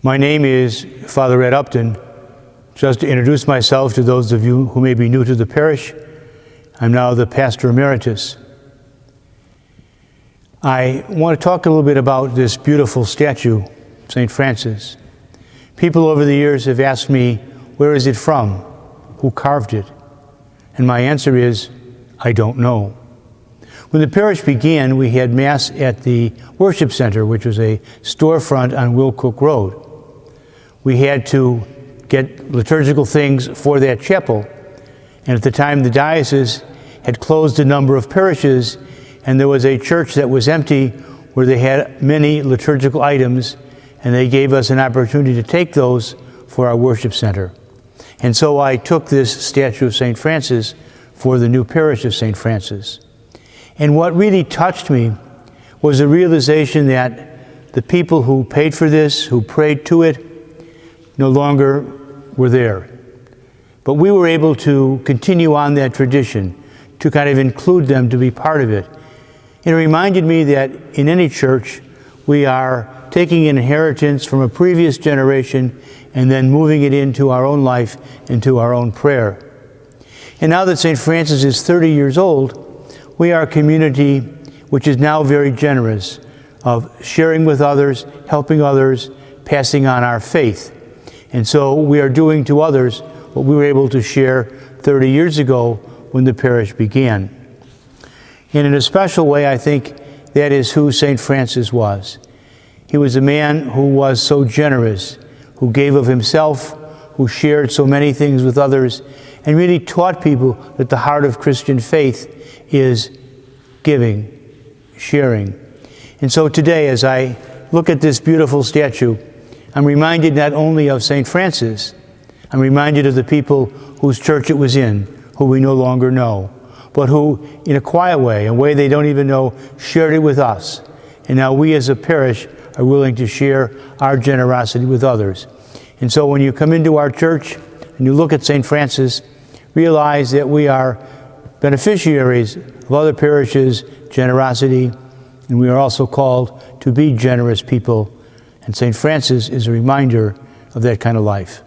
My name is Father Ed Upton. Just to introduce myself to those of you who may be new to the parish, I'm now the Pastor Emeritus. I want to talk a little bit about this beautiful statue, St. Francis. People over the years have asked me, where is it from? Who carved it? And my answer is, I don't know. When the parish began, we had Mass at the Worship Center, which was a storefront on Willcook Road. We had to get liturgical things for that chapel. And at the time, the diocese had closed a number of parishes, and there was a church that was empty where they had many liturgical items, and they gave us an opportunity to take those for our worship center. And so I took this statue of St. Francis for the new parish of St. Francis. And what really touched me was the realization that the people who paid for this, who prayed to it, no longer were there. But we were able to continue on that tradition, to kind of include them, to be part of it. And it reminded me that in any church, we are taking inheritance from a previous generation and then moving it into our own life, into our own prayer. And now that St. Francis is 30 years old, we are a community which is now very generous of sharing with others, helping others, passing on our faith. And so we are doing to others what we were able to share 30 years ago when the parish began. And in a special way, I think that is who St. Francis was. He was a man who was so generous, who gave of himself, who shared so many things with others, and really taught people that the heart of Christian faith is giving, sharing. And so today, as I look at this beautiful statue, I'm reminded not only of St. Francis, I'm reminded of the people whose church it was in, who we no longer know, but who, in a quiet way, a way they don't even know, shared it with us. And now we as a parish are willing to share our generosity with others. And so when you come into our church and you look at St. Francis, realize that we are beneficiaries of other parishes' generosity, and we are also called to be generous people. And St. Francis is a reminder of that kind of life.